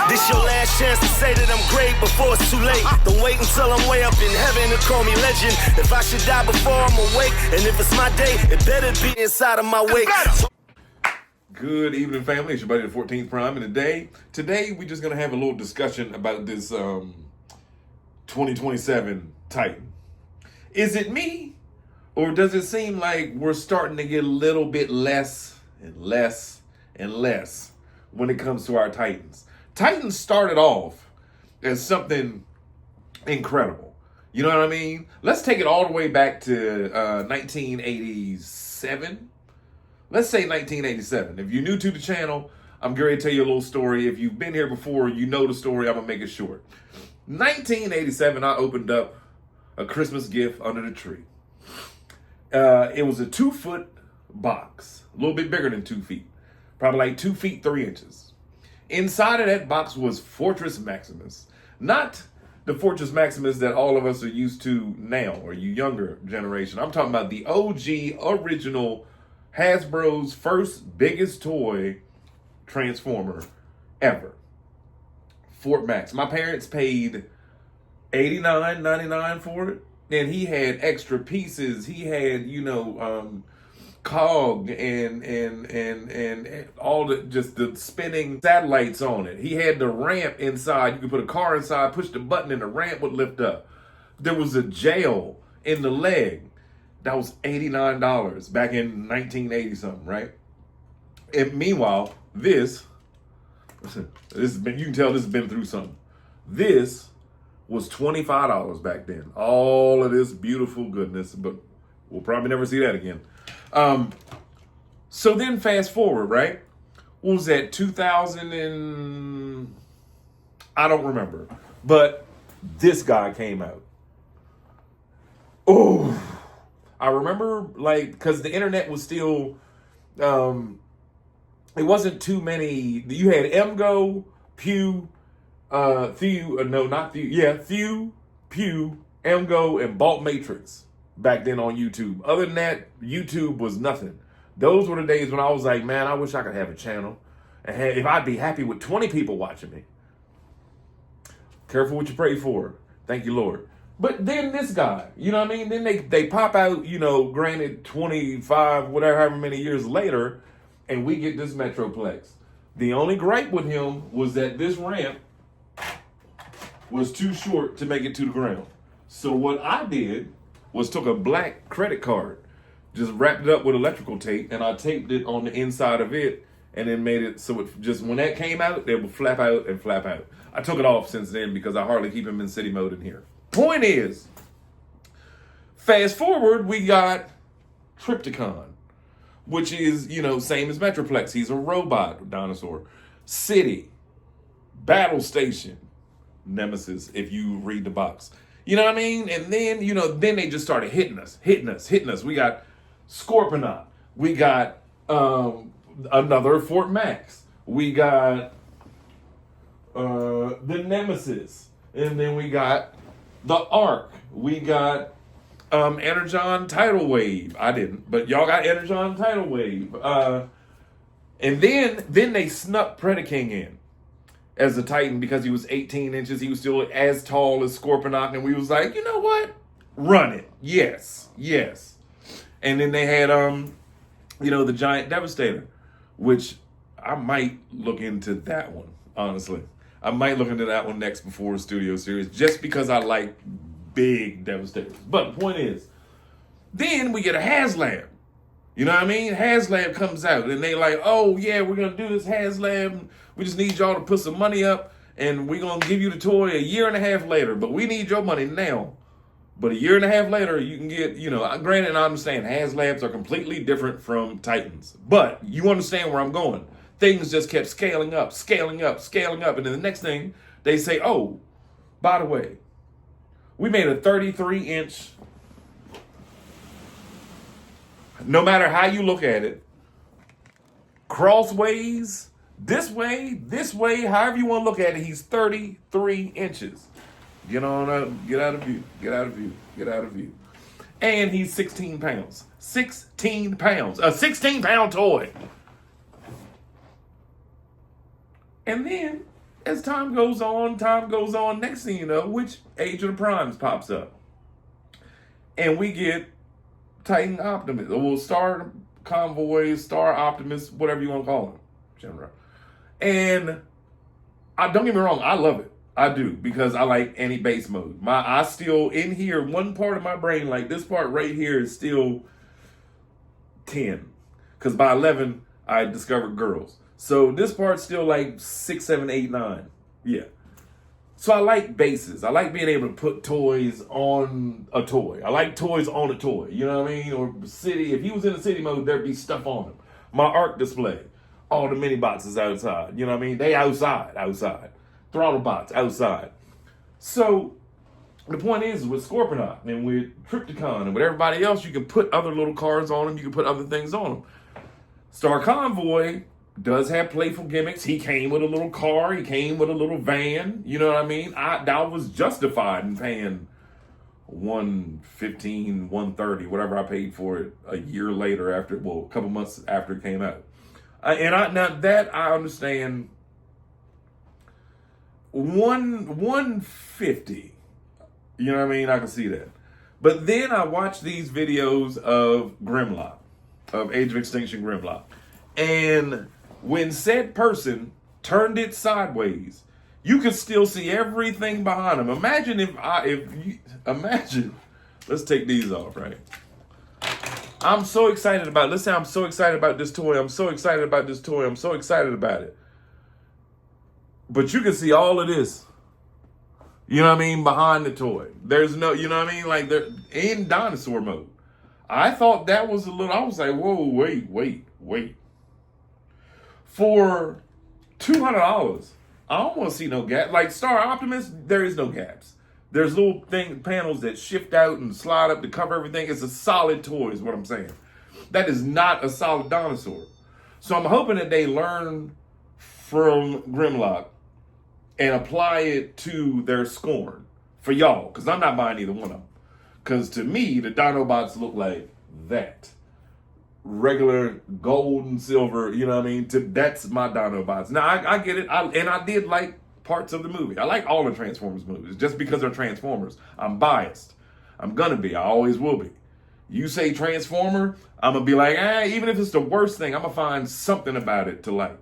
This your last chance to say that I'm great before it's too late. Don't wait until I'm way up in heaven to call me legend. If I should die before I'm awake, and if it's my day, it better be inside of my wake. Good evening, family. It's your buddy, the 14th Prime, and today we're just gonna have a little discussion about this 2027 Titan. Is it me, or does it seem like we're starting to get a little bit less and less and less when it comes to our Titans? Titans started off as something incredible. You know what I mean? Let's take it all the way back to 1987. Let's say 1987. If you're new to the channel, I'm going to tell you a little story. If you've been here before, you know the story. I'm going to make it short. 1987, I opened up a Christmas gift under the tree. It was a 2-foot box, a little bit bigger than 2 feet, probably like 2 feet 3 inches. Inside of that box was Fortress Maximus, not the Fortress Maximus that all of us are used to now, or you younger generation. I'm talking about the OG, original Hasbro's first biggest toy transformer ever. Fort Max. My parents paid $89.99 for it, and he had extra pieces. He had, cog and all the spinning satellites on it. He had the ramp inside. You could put a car inside, push the button, and the ramp would lift up. There was a jail in the leg. That was $89 back in 1980 something, right? And meanwhile, this has been, you can tell this has been through something. This was $25 back then. All of this beautiful goodness, but we'll probably never see that again. So then fast forward, right? What was that, 2000 and... I don't remember. But this guy came out. Oh, I remember, because the internet was still... it wasn't too many. You had MGO, Pew, Thew, Pew, MGO, and Bolt Matrix back then on YouTube. Other than that, YouTube was nothing. Those were the days when I was like, man, I wish I could have a channel. And if I'd be happy with 20 people watching me. Careful what you pray for. Thank you, Lord. But then this guy, you know what I mean? Then they pop out, granted 25, whatever, however many years later, and we get this Metroplex. The only gripe with him was that this ramp was too short to make it to the ground. So what I did was took a black credit card, just wrapped it up with electrical tape, and I taped it on the inside of it, and then made it so it just, when that came out, it would flap out and flap out. I took it off since then because I hardly keep him in city mode in here. Point is, fast forward, we got Trypticon, which is, same as Metroplex. He's a robot dinosaur. City, Battle Station, Nemesis, if you read the box. You know what I mean? And then, then they just started hitting us. We got Scorponaut. We got another Fort Max. We got the Nemesis. And then we got the Ark. We got Energon Tidal Wave. I didn't, but y'all got Energon Tidal Wave. And then they snuck Predaking in as a Titan because he was 18 inches. He was still as tall as Scorponaut, and we was like, you know what? Run it. Yes. And then they had the Giant Devastator, which I might look into that one, honestly. I might look into that one next before Studio Series, just because I like big Devastators. But the point is, then we get a HasLab. You know what I mean? HasLab comes out, and they like, oh, yeah, we're going to do this HasLab. We just need y'all to put some money up, and we're going to give you the toy a year and a half later. But we need your money now. But a year and a half later, you can get, granted, I understand HasLabs are completely different from Titans. But you understand where I'm going. Things just kept scaling up. And then the next thing, they say, oh, by the way, we made a 33-inch, no matter how you look at it, crossways, this way, however you want to look at it, he's 33 inches. Get on up, get out of view. And he's 16 pounds. 16 pounds. A 16-pound toy. And then as time goes on, next thing you know, which Age of the Primes pops up. And we get Titan Optimus, well, Star Convoy, Star Optimus, whatever you want to call him, General. And don't get me wrong, I love it. I do, because I like any base mode. I still, in here, one part of my brain, like this part right here is still 10. Because by 11, I discovered girls. So this part's still like 6, 7, 8, 9. Yeah. So I like bases. I like being able to put toys on a toy. I like toys on a toy. You know what I mean? Or city. If he was in the city mode, there'd be stuff on him. My ARC display. All the mini bots is outside. You know what I mean? They outside. Throttle bots outside. So the point is, with Scorponok and with Trypticon and with everybody else, you can put other little cards on them. You can put other things on them. Star Convoy does have playful gimmicks. He came with a little car. He came with a little van. You know what I mean? I was justified in paying $115, $130, whatever I paid for it a year later after, well, a couple months after it came out. Now that I understand, $150. You know what I mean? I can see that. But then I watched these videos of Grimlock, of Age of Extinction Grimlock, and when said person turned it sideways, you could still see everything behind him. Imagine imagine, let's take these off, right? I'm so excited about, let's say I'm so excited about this toy. I'm so excited about this toy. I'm so excited about it. But you can see all of this, you know what I mean, behind the toy. There's no, you know what I mean? Like, they're in dinosaur mode. I thought that was a little, I was like, whoa, wait. For $200, I don't want to see no gap. Like Star Optimus, there is no gaps. There's little panels that shift out and slide up to cover everything. It's a solid toy is what I'm saying. That is not a solid dinosaur. So I'm hoping that they learn from Grimlock and apply it to their Scorn for y'all, because I'm not buying either one of them. Because to me, the Dinobots look like that. Regular gold and silver, you know what I mean? That's my Dinobots. Now, I get it. I did like parts of the movie. I like all the Transformers movies. Just because they're Transformers, I'm biased. I'm going to be. I always will be. You say Transformer, I'm going to be like, even if it's the worst thing, I'm going to find something about it to like.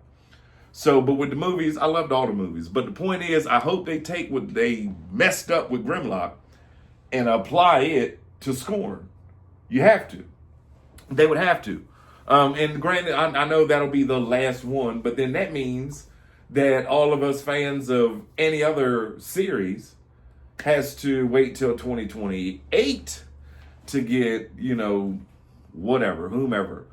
So, but with the movies, I loved all the movies. But the point is, I hope they take what they messed up with Grimlock and apply it to Scorn. You have to. They would have to. And granted, I know that'll be the last one, but then that means that all of us fans of any other series has to wait till 2028 to get, whatever, whomever.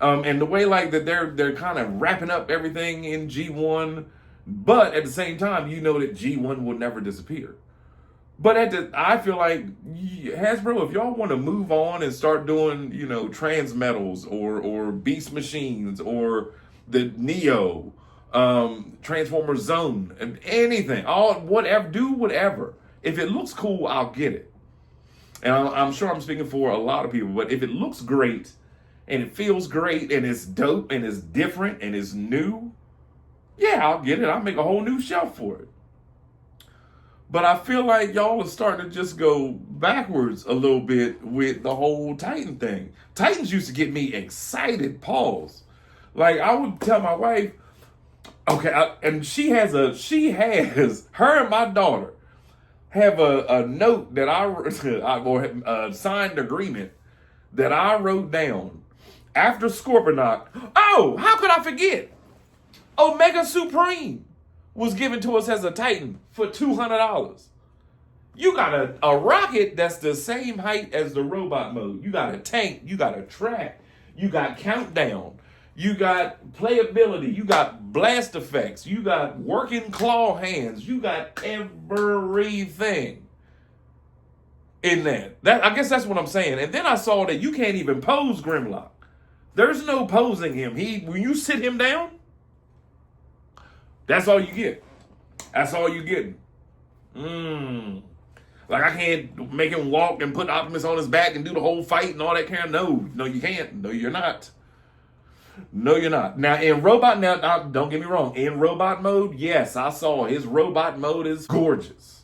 And the way like that they're kind of wrapping up everything in G1, but at the same time, you know that G1 will never disappear. But I feel like Hasbro, if y'all want to move on and start doing, Transmetals or Beast Machines or the Neo, Transformer Zone, and anything, do whatever. If it looks cool, I'll get it. And I'm sure I'm speaking for a lot of people, but if it looks great and it feels great and it's dope and it's different and it's new, yeah, I'll get it. I'll make a whole new shelf for it. But I feel like y'all are starting to just go backwards a little bit with the whole Titan thing. Titans used to get me excited, pause. Like, I would tell my wife, okay, and she has, her and my daughter have a note that I signed agreement that I wrote down after Scorponok. Oh, how could I forget? Omega Supreme was given to us as a Titan for $200. You got a rocket that's the same height as the robot mode. You got a tank. You got a track. You got countdown. You got playability. You got blast effects. You got working claw hands. You got everything in that. I guess that's what I'm saying. And then I saw that you can't even pose Grimlock. There's no posing him. When you sit him down, that's all you get. That's all you getting. Like, I can't make him walk and put Optimus on his back and do the whole fight and all that kind of. No, you can't. No, you're not. No, you're not. Now, in robot, now, don't get me wrong. In robot mode, yes, I saw his robot mode is gorgeous.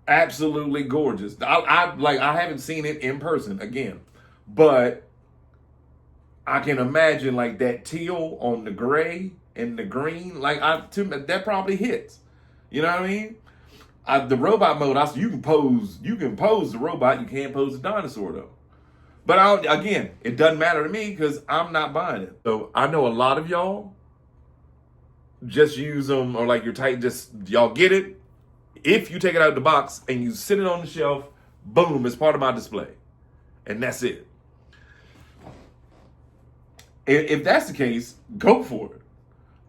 Absolutely gorgeous. I haven't seen it in person again, but I can imagine like that teal on the gray and the green. That probably hits. You know what I mean? The robot mode, you can pose the robot. You can't pose the dinosaur though. But again, it doesn't matter to me because I'm not buying it. So I know a lot of y'all just use them, or like you're tight. Just y'all get it. If you take it out of the box and you sit it on the shelf, boom, it's part of my display, and that's it. If that's the case, go for it.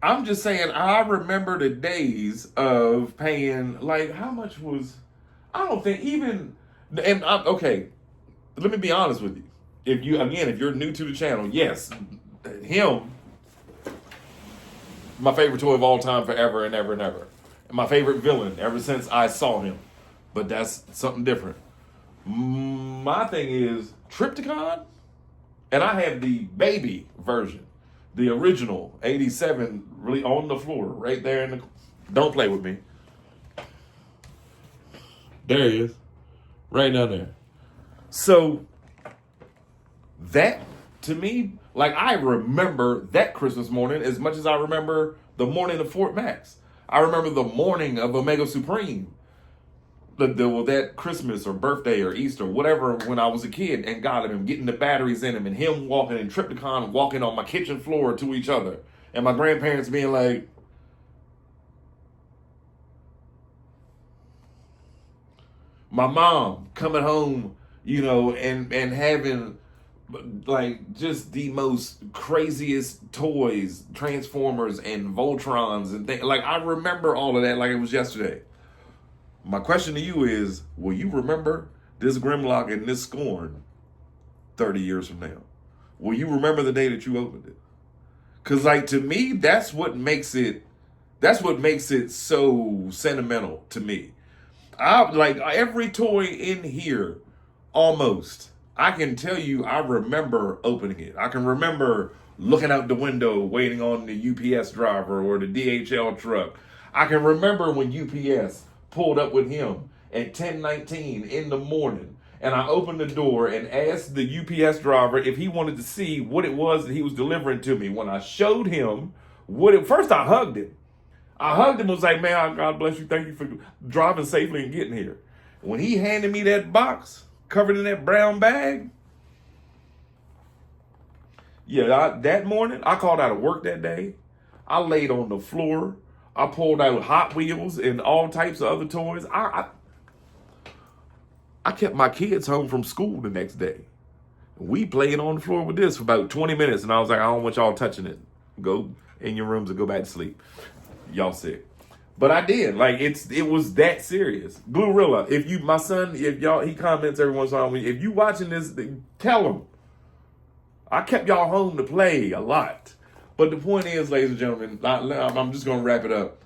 I'm just saying, I remember the days of paying, like, how much was, I don't think even, okay, let me be honest with you. If you're new to the channel, yes, him, my favorite toy of all time, forever and ever and ever. My favorite villain ever since I saw him. But that's something different. My thing is Triptychon, and I have the baby version. The original 87 really on the floor right there in the, don't play with me. There he is. Right down there. So that to me, like I remember that Christmas morning as much as I remember the morning of Fort Max. I remember the morning of Omega Supreme. That Christmas or birthday or Easter, whatever, when I was a kid and got him, getting the batteries in him and him walking and Triptychon walking on my kitchen floor to each other. And my grandparents being like, my mom coming home, and having like just the most craziest toys, Transformers and Voltrons and things. Like I remember all of that like it was yesterday. My question to you is, will you remember this Grimlock and this Scorn 30 years from now? Will you remember the day that you opened it? Because, like, to me, that's what makes it so sentimental to me. Like, every toy in here, almost, I can tell you I remember opening it. I can remember looking out the window, waiting on the UPS driver or the DHL truck. I can remember when UPS pulled up with him at 10:19 in the morning, and I opened the door and asked the UPS driver if he wanted to see what it was that he was delivering to me. When I showed him first I hugged him. And was like, man, God bless you, thank you for driving safely and getting here. When he handed me that box covered in that brown bag, that morning, I called out of work that day. I laid on the floor. I pulled out Hot Wheels and all types of other toys. I kept my kids home from school the next day. We played on the floor with this for about 20 minutes, and I was like, I don't want y'all touching it. Go in your rooms and go back to sleep. Y'all sick. But I did. Like, it was that serious. Glorilla, my son, he comments every once in a while. If you watching this, tell him. I kept y'all home to play a lot. But the point is, ladies and gentlemen, I'm just going to wrap it up.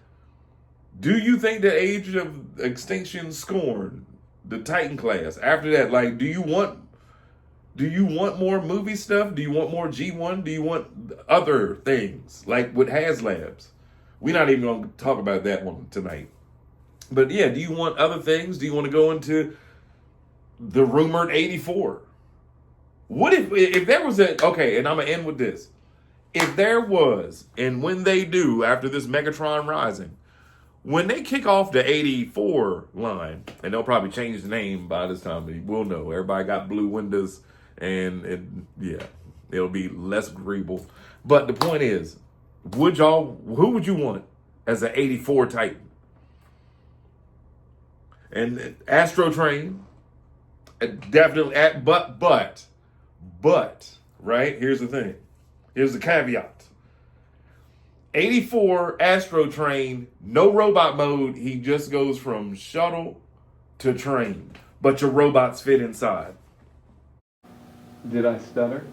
Do you think the Age of Extinction Scorn, the Titan class, after that, like, do you want more movie stuff? Do you want more G1? Do you want other things, like with HasLabs? We're not even going to talk about that one tonight. But yeah, do you want other things? Do you want to go into the rumored 84? What if there was okay, and I'm going to end with this. If there was, and when they do, after this Megatron Rising, when they kick off the 84 line, and they'll probably change the name by this time, we'll know. Everybody got blue windows, and it'll be less agreeable. But the point is, who would you want as an 84 Titan? And Astro Train, definitely, but, right? Here's the thing. Here's the caveat. 84 Astro Train, no robot mode. He just goes from shuttle to train. But your robots fit inside. Did I stutter?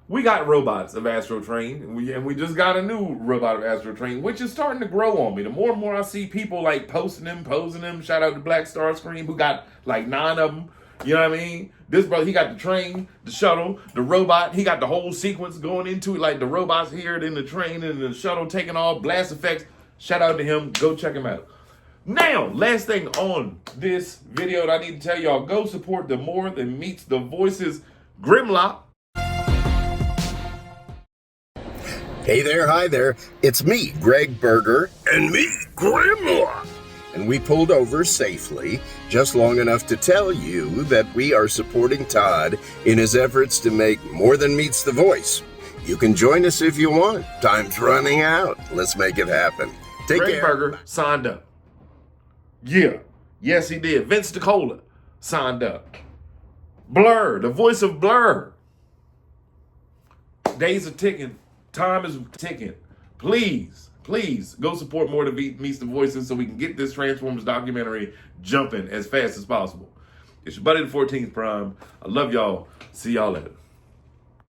We got robots of Astro Train, and we just got a new robot of Astro Train, which is starting to grow on me. The more I see people like posting them, shout out to Black Starscream, who got like 9 of them. You know what I mean? This brother, he got the train, the shuttle, the robot. He got the whole sequence going into it, like the robots here, then the train and the shuttle taking off, blast effects. Shout out to him. Go check him out. Now, last thing on this video that I need to tell y'all, go support the More Than Meets the Voices Grimlock. Hey there, hi there. It's me, Greg Berger. And me, Grimlock. And we pulled over safely, just long enough to tell you that we are supporting Todd in his efforts to make More Than Meets the Voice. You can join us if you want. Time's running out. Let's make it happen. Take Greg care. Berger signed up. Yeah. Yes, he did. Vince DiCola signed up. Blur, the voice of Blur. Days are ticking. Time is ticking. Please, please go support More Than Meets the Voices so we can get this Transformers documentary jumping as fast as possible. It's your buddy, the 14th Prime. I love y'all. See y'all later.